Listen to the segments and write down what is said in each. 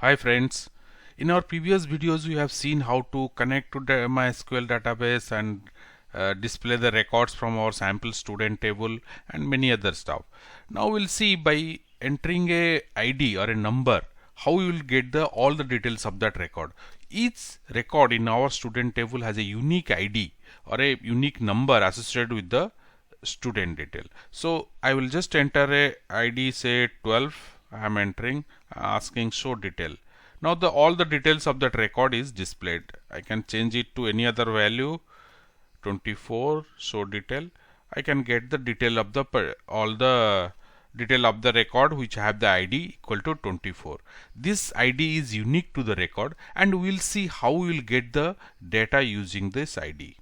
Hi friends, in our previous videos we have seen how to connect to the MySQL database and display the records from our sample student table and many other stuff. Now we'll see by entering a ID or a number how you will get all the details of that record. Each record in our student table has a unique ID or a unique number associated with the student detail. So I will just enter a ID, say 12. I am entering, asking show detail. Now all the details of that record is displayed. I can change it to any other value. 24 show detail. I can get the detail of all the detail of the record which have the ID equal to 24. This ID is unique to the record, and we'll see how we'll get the data using this ID.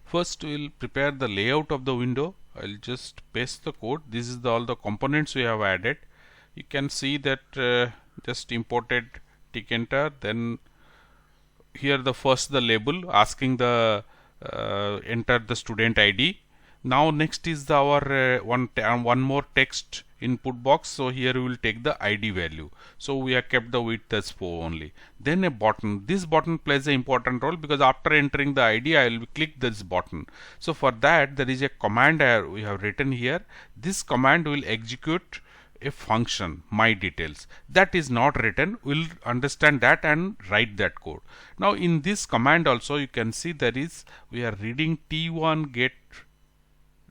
First we'll prepare the layout of the window. I'll just paste the code. This is all the components we have added. You can see that just imported tick enter, then here the label asking the enter the student ID. Now next is our one more text input box. So here we will take the ID value. So we have kept the width as 4 only. Then a button. This button plays an important role because after entering the ID I will click this button. So for that there is a command we have written here. This command will execute a function my details that is not written. We'll understand that and write that code. Now in this command also you can see we are reading t1 get.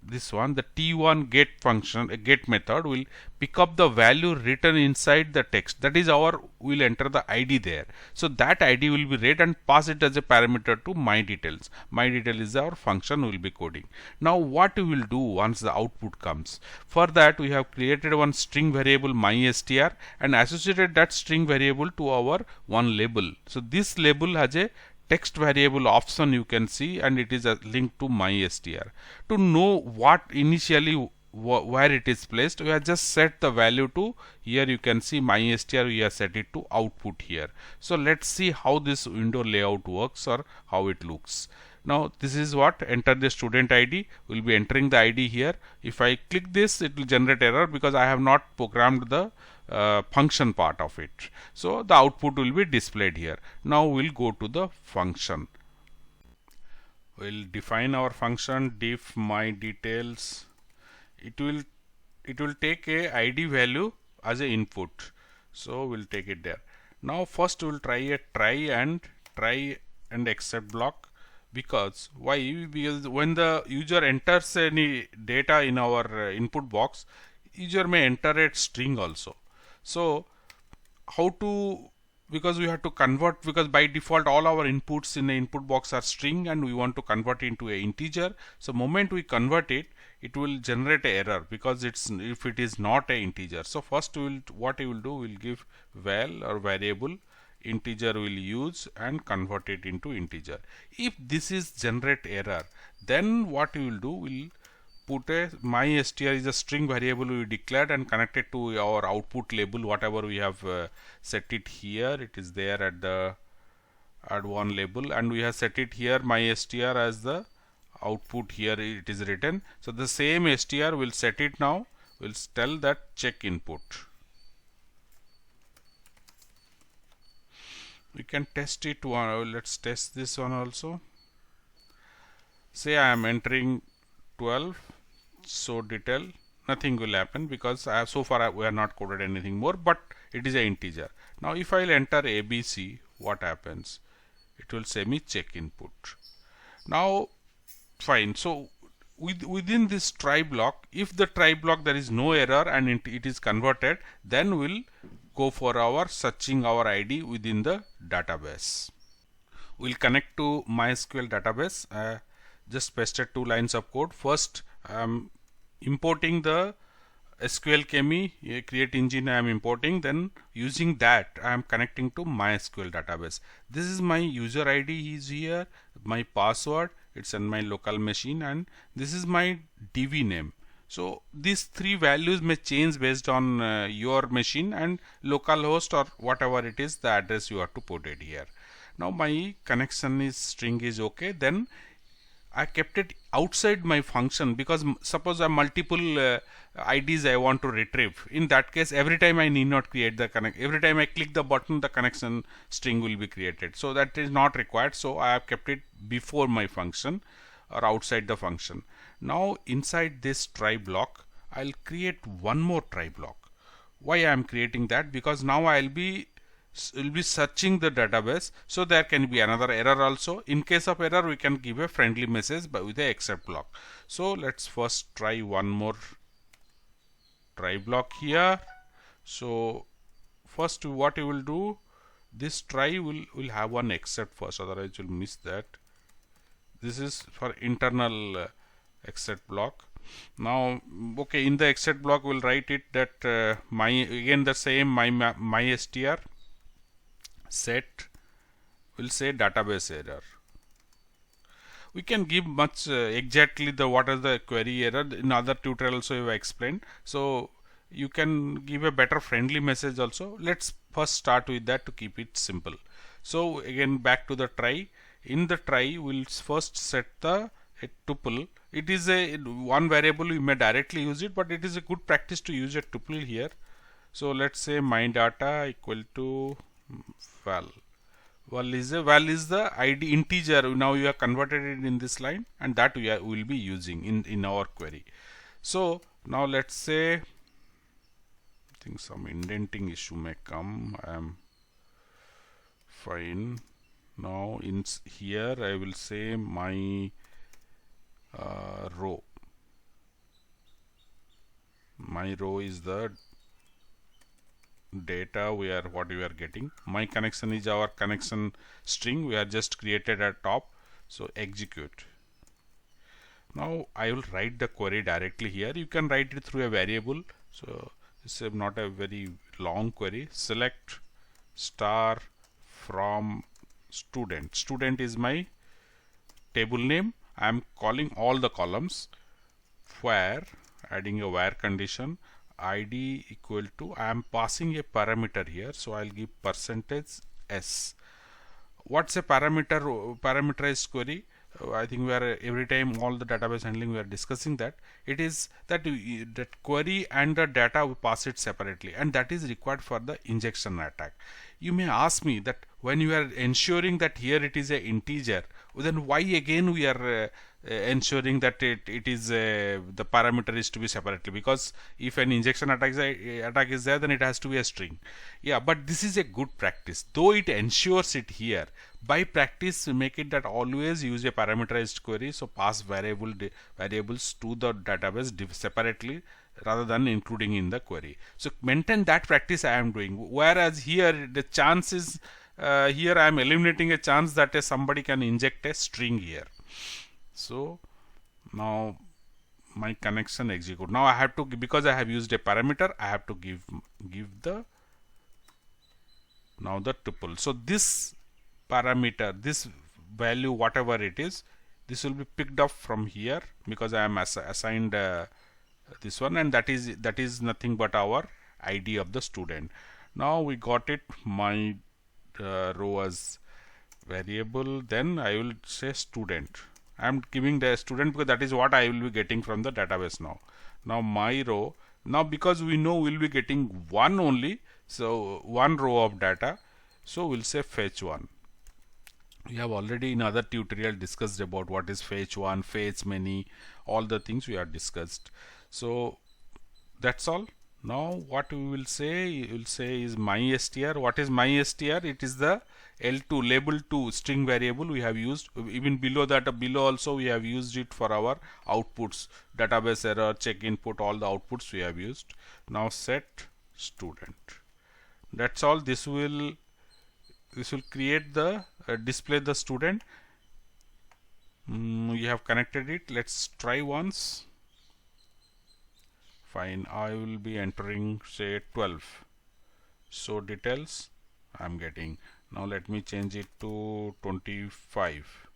This one, the t1 get function, a get method will pick up the value written inside the text. That is we'll enter the ID there. So that ID will be read and pass it as a parameter to my details. My detail is our function we will be coding. Now what we will do once the output comes? For that we have created one string variable mystr and associated that string variable to our one label. So this label has a text variable option you can see, and it is a link to mystr. To know what initially where it is placed, we have just set the value to, here you can see mystr, we have set it to output here. So let's see how this window layout works or how it looks. Now this is what, enter the student ID. We'll be entering the ID here. If I click this, it will generate error because I have not programmed the function part of it. So the output will be displayed here. Now we'll go to the function. We'll define our function diff my details. It will take a ID value as a input. So we'll take it there. Now first we'll try and except block. Because why? Because when the user enters any data in our input box, user may enter a string also. So how to, because we have to convert, because by default all our inputs in the input box are string and we want to convert it into an integer. So moment we convert it, it will generate an error because if it is not an integer. So first what we will do, we'll give val or variable integer will use and convert it into integer. If this is generate error, then what we will do, we'll put a mystr is a string variable we declared and connected to our output label, whatever we have set it here. It is there at the add one label, and we have set it here mystr as the output. Here it is written. So the same str will set it now. We'll tell that check input. We can test it one. Let's test this one also. Say I am entering 12. So detail, nothing will happen because so far we have not coded anything more, but it is an integer. Now if I will enter ABC, what happens? It will say me check input. Now fine. So within this try block, if the try block there is no error and it is converted, then we'll go for our searching our ID within the database. We'll connect to MySQL database. Just pasted 2 lines of code. First importing the SQLchemy create engine I am importing, then using that I am connecting to MySQL database. This is my user ID is here, my password, it's on my local machine, and this is my DB name. So these 3 values may change based on your machine and localhost or whatever it is, the address you have to put it here. Now my connection is string is okay. Then I kept it outside my function because suppose I multiple IDs I want to retrieve. In that case, every time I need not create the connect. Every time I click the button, the connection string will be created. So that is not required. So I have kept it before my function or outside the function. Now inside this try block, I'll create one more try block. Why I am creating that? Because now I'll be searching the database, so there can be another error also. In case of error, we can give a friendly message with the except block. So let's first try one more try block here. So first what you will do, this try will have one except first, otherwise you'll miss that. This is for internal except block. Now okay, in the except block we'll write it that my, again the same my str set will say database error. We can give much exactly the what is the query error. In other tutorial also you have explained, so you can give a better friendly message also. Let's first start with that to keep it simple. So again back to the try. In the try we'll first set the tuple. It is a one variable, you may directly use it, but it is a good practice to use a tuple here. So let's say my data equal to val. Val is the ID integer. Now you have converted it in this line, and that we will be using in our query. So now let's say, I think some indenting issue may come. I am fine. Now in here I will say my row. My row is the data what we are getting. My connection is our connection string we are just created at top. So execute. Now I will write the query directly here. You can write it through a variable. So this is not a very long query. Select star from student. Student is my table name. I am calling all the columns. Where, adding a where condition, id equal to, I am passing a parameter here, so I'll give %s. What's a parameterized query? I think we are every time all the database handling we are discussing that. It is that that query and the data we pass it separately, and that is required for the injection attack. You may ask me that when you are ensuring that here it is a integer, then why again we are ensuring that it is the parameter is to be separately? Because if an injection attack is there, then it has to be a string. Yeah, but this is a good practice, though it ensures it here. By practice, make it that always use a parameterized query, so pass variables to the database separately rather than including in the query. So maintain that practice I am doing. Whereas here the chance is here I am eliminating a chance that somebody can inject a string here. So now my connection execute. Now I have to, because I have used a parameter, I have to give the now the tuple. So this parameter, this value, whatever it is, this will be picked up from here because I am assigned this one, and that is nothing but our ID of the student. Now we got it, my row as variable, then I will say student. I am giving the student because that is what I will be getting from the database now. Now my row, now because we know we will be getting one only, so one row of data, so we'll say fetch one. We have already in other tutorial discussed about what is fetch one, fetch many, all the things we have discussed. So that's all. Now what we will say, is my str. What is my str? It is the L2 label 2 string variable we have used. Even below that, below also we have used it for our outputs, database error, check input, all the outputs we have used. Now set student. That's all. This will create the display the student. We have connected it. Let's try once. Fine, I will be entering say 12. So details I am getting. Now let me change it to 25.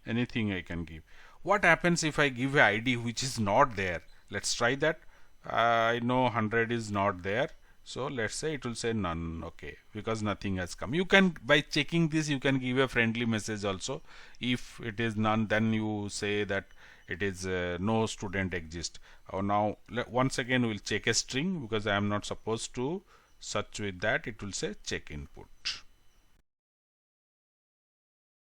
Anything I can give. What happens if I give a ID which is not there? Let's try that. I know 100 is not there. So let's say it will say none. Okay, because nothing has come. You can, by checking this, you can give a friendly message also. If it is none, then you say that it is no student exist. Or now once again we'll check a string, because I am not supposed to search with that. It will say check input.